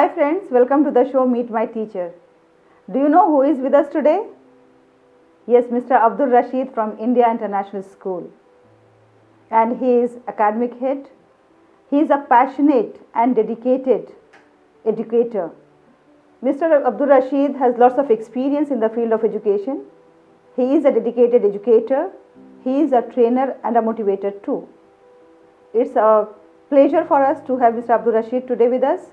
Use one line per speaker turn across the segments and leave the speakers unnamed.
Hi friends, welcome to the show Meet My Teacher. Do you know who is with us today? Yes, Mr. Abdul Rashid from India International School. And he is academic head. He is a passionate and dedicated educator. Mr. Abdul Rashid has lots of experience in the field of education. He is a dedicated educator. He is a trainer and a motivator too. It's a pleasure for us to have Mr. Abdul Rashid today with us.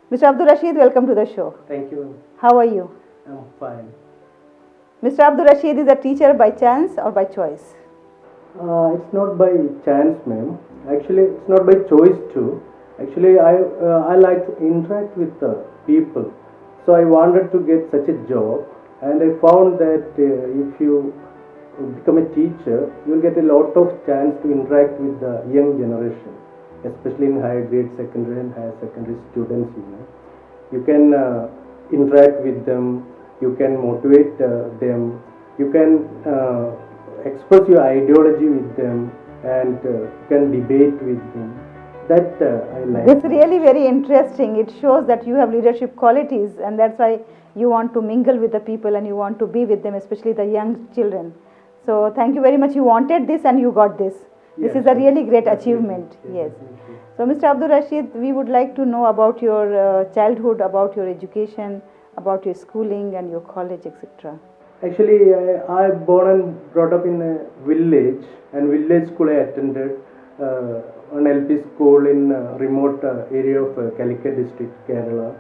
Mr. Abdul Rashid, welcome to the show.
Thank you.
How are you?
I'm fine.
Mr. Abdul Rashid is a teacher by chance or by choice?
It's not by chance, ma'am. Actually, it's not by choice too. Actually, I like to interact with people. So I wanted to get such a job, and I found that if you become a teacher, you'll get a lot of chance to interact with the young generation, especially in higher grade secondary and higher secondary students. You can interact with them. You can motivate them. You can express your ideology with them, and can debate with them. That I like.
It's really very interesting. It shows that you have leadership qualities, and that's why you want to mingle with the people and you want to be with them, especially the young children. So thank you very much. You wanted this and you got this. This
Yes,
is a really great
definitely.
achievement. Yes.
Definitely.
So Mr. Abdul Rashid, we would like to know about your childhood, about your education, about your schooling and your college, etc.
Actually, I born and brought up in a village, and village school I attended, an LP school in remote area of Calicut district, Kerala,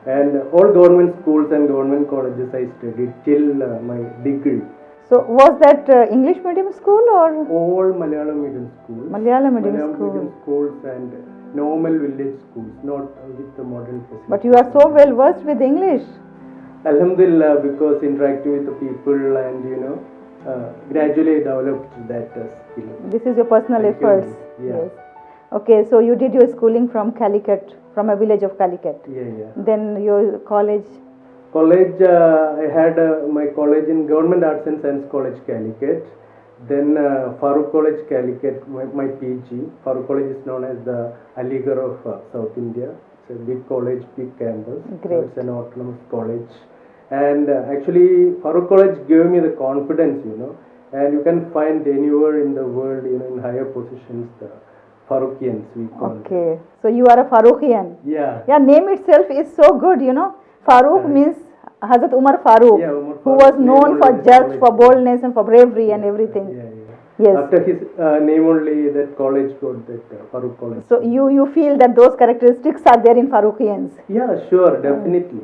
and all government schools and government colleges I studied till my degree.
So was that English medium school or
All Malayalam medium schools.
Malayalam medium school?
medium schools and normal village schools, not with the modern facilities.
But you are so well versed with English.
Alhamdulillah, because interacting with the people and gradually I developed that skill.
This is your personal
Thank you.
efforts.
Yeah.
Yes. Okay, so you did your schooling from Calicut, from a village of Calicut.
Yeah.
Then your college.
College, I had my college in Government Arts and Science College, Calicut. Then Farooq College, Calicut, my PG. Farooq College is known as the Aligarh of South India. It's a big college, big campus.
Great.
It's an autonomous college. And actually, Farooq College gave me the confidence, and you can find anywhere in the world, in higher positions, the Farooqians, we call it.
Okay, so you are a Farooqian.
Yeah.
Yeah, name itself is so good, Farooq
Correct.
means Hazrat Umar Farooq,
Yeah, Umar
who
Farooq,
was
name
known for
only the
just,
college.
for boldness and for bravery and everything.
Yeah.
Yes.
After his name only, that college got that Farooq College.
So you feel that those characteristics are there in Farooqians.
Yeah, sure, definitely.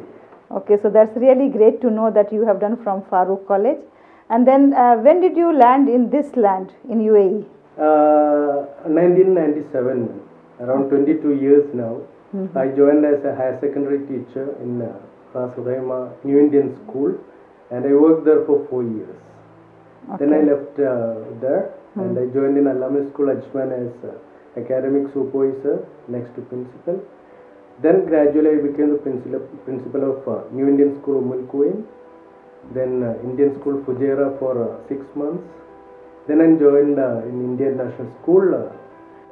Okay, so that's really great to know that you have done from Farooq College. And then when did you land in this land, in UAE?
1997, around 22 years now. I joined as a higher secondary teacher in Ras Al New Indian School, and I worked there for 4 years. Then I left there, and I joined in Al-Amin School, Ajman, as academic supervisor next to principal. Then gradually I became the principal of New Indian School, Umm Quwain. Then Indian School, Fujairah for 6 months. Then I joined in Indian National School.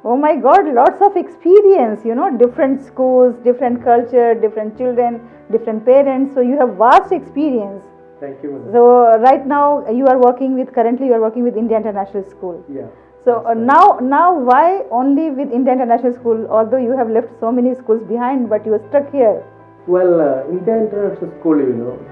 Oh my God, lots of experience, different schools, different culture, different children, different parents. So you have vast experience.
Thank you, madam.
So right now currently you are working with India International School.
Yeah.
So
that's right.
now why only with India International School, although you have left so many schools behind, but you are stuck here?
Well, India International School,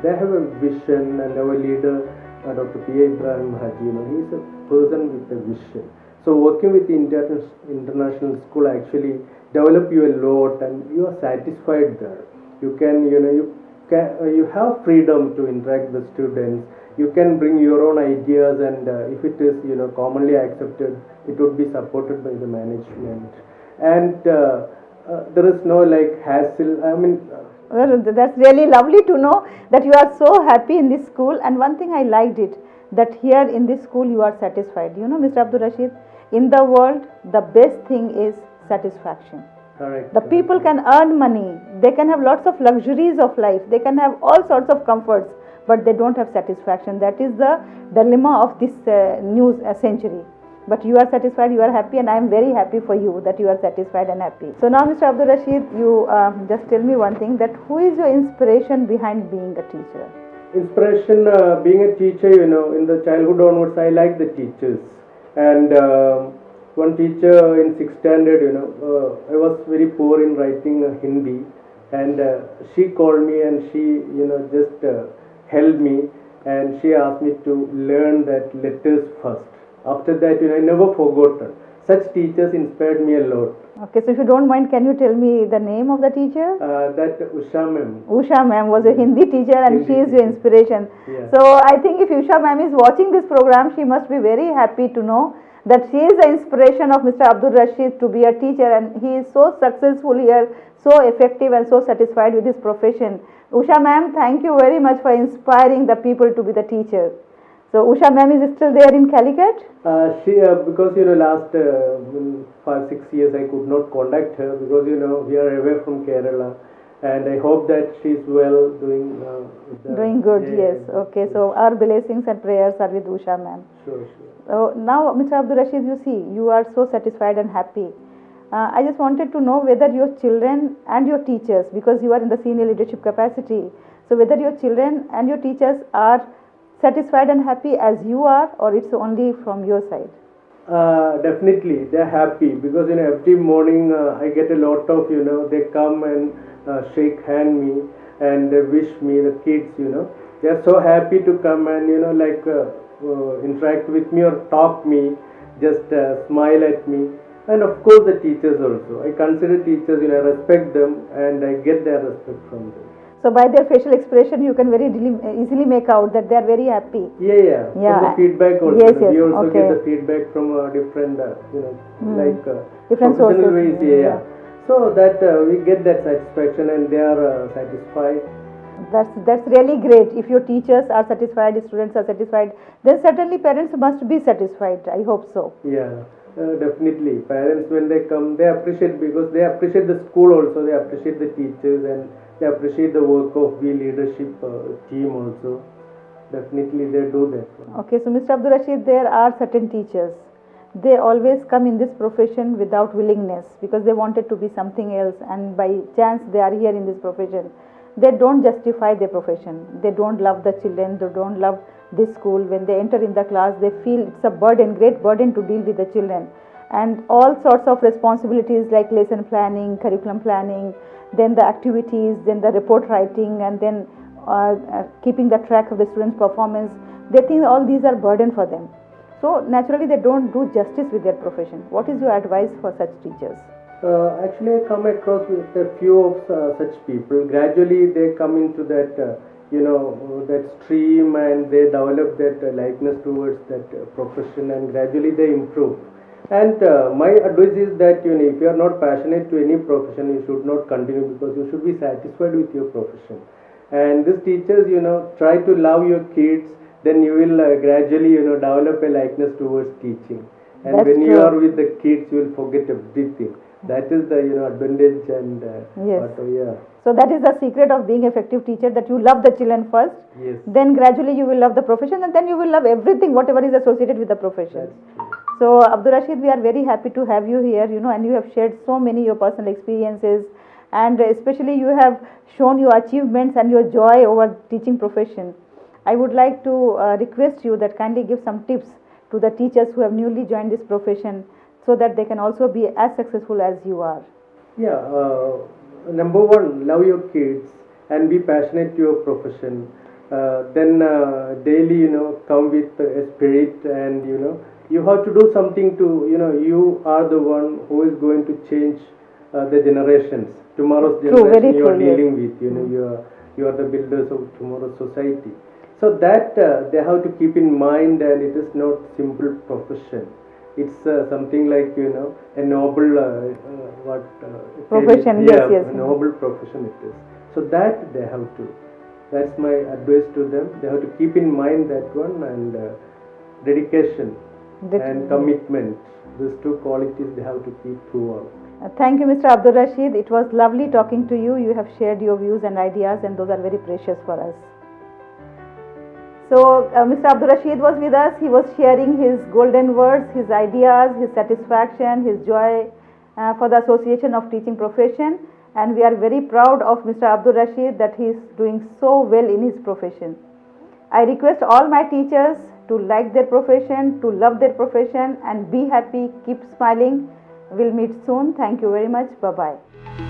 they have a vision, and our leader, Dr. P. Ibrahim Haji, he's a person with a vision. So working with the India International School actually develop you a lot, and you are satisfied there. You can, you have freedom to interact with students. You can bring your own ideas, and if it is, commonly accepted, it would be supported by the management. And there is no hassle.
Well, that's really lovely to know that you are so happy in this school. And one thing I liked it, that here in this school you are satisfied. Mr. Abdul Rashid, in the world, the best thing is satisfaction.
Correct.
The people can earn money, they can have lots of luxuries of life, they can have all sorts of comforts, but they don't have satisfaction. That is the dilemma of this new century. but you are satisfied, you are happy, and I am very happy for you that you are satisfied and happy. So now, Mr. Abdul Rashid, you just tell me one thing, that who is your inspiration behind being a teacher?
Inspiration, being a teacher, in the childhood onwards, I like the teachers. And one teacher in 6th standard, I was very poor in writing Hindi, and she called me and she, just held me, and she asked me to learn that letters first. After that, I never forgot her. Such teachers inspired me a lot.
Okay, so if you don't mind, can you tell me the name of the teacher?
That Usha ma'am.
Usha ma'am was a Hindi teacher, and
Hindi
she is your
teacher.
inspiration.
Yeah.
So I think if Usha ma'am is watching this program, she must be very happy to know that she is the inspiration of Mr. Abdul Rashid to be a teacher, and he is so successful here, so effective and so satisfied with his profession. Usha ma'am, thank you very much for inspiring the people to be the teacher. So Usha ma'am is still there in Calicut?
She because last 5-6 years I could not contact her because we are away from Kerala, and I hope that she's well doing.
Doing good,
yeah,
yes. Okay, so our blessings and prayers are with Usha ma'am.
Sure.
So now, Mr. Abdul Rashid, you see, you are so satisfied and happy. I just wanted to know whether your children and your teachers, because you are in the senior leadership capacity, so whether your children and your teachers are satisfied and happy as you are, or it's only from your side?
Definitely, they're happy because every morning I get a lot of they come and shake hand me and they wish me, the kids they're so happy to come and interact with me or talk me, just smile at me. And of course the teachers also. I consider teachers, I respect them and I get their respect from them.
So by their facial expression, you can very easily make out that they are very happy.
Yeah. From the feedback also.
Yes,
We also
okay.
get the feedback from different,
Different
professional
sources.
ways. Yeah. So that we get that satisfaction and they are satisfied.
That's really great. If your teachers are satisfied, students are satisfied, then certainly parents must be satisfied. I hope so.
Yeah. Definitely. Parents, when they come, they appreciate because they appreciate the school also, they appreciate the teachers and they appreciate the work of the leadership team also. Definitely they do that.
Okay, so Mr. Abdul Rashid, there are certain teachers. They always come in this profession without willingness because they wanted to be something else, and by chance they are here in this profession. They don't justify their profession. They don't love the children. They don't love this school. When they enter in the class, they feel it's a burden, great burden to deal with the children, and all sorts of responsibilities like lesson planning, curriculum planning, then the activities, then the report writing, and then keeping the track of the students' performance. They think all these are burden for them. So naturally, they don't do justice with their profession. What is your advice for such teachers?
Actually, I come across with a few of such people. Gradually, they come into that, that stream, and they develop that likeness towards that profession, and gradually they improve. And my advice is that if you are not passionate to any profession, you should not continue because you should be satisfied with your profession. And these teachers, try to love your kids. Then you will gradually, develop a likeness towards teaching. And
That's
when you
true.
are with the kids, you will forget everything. That is the advantage and
Yes.
yeah.
So that is the secret of being effective teacher, that you love the children first,
Yes.
then gradually you will love the profession, and then you will love everything, whatever is associated with the profession.
That's true.
So Abdul Rashid, we are very happy to have you here, and you have shared so many your personal experiences, and especially you have shown your achievements and your joy over teaching profession. I would like to request you that kindly give some tips to the teachers who have newly joined this profession so that they can also be as successful as you are.
Yeah. Number one, love your kids and be passionate to your profession. Then daily, come with a spirit, and you have to do something to, you are the one who is going to change the generations. Tomorrow's
True,
generation
very
you are
true, yes.
dealing with. You are the builders of tomorrow's society. So that they have to keep in mind, and it is not simple profession. It's something like a noble
Profession,
yeah,
yes.
a noble profession it is. So that they have to. That's my advice to them. They have to keep in mind that one, and dedication and commitment. These two qualities they have to keep throughout.
Thank you, Mr. Abdul Rashid. It was lovely talking to you. You have shared your views and ideas, and those are very precious for us. So, Mr. Abdul Rashid was with us. He was sharing his golden words, his ideas, his satisfaction, his joy for the Association of Teaching Profession. And we are very proud of Mr. Abdul Rashid that he is doing so well in his profession. I request all my teachers to like their profession, to love their profession, and be happy, keep smiling. We'll meet soon. Thank you very much. Bye bye.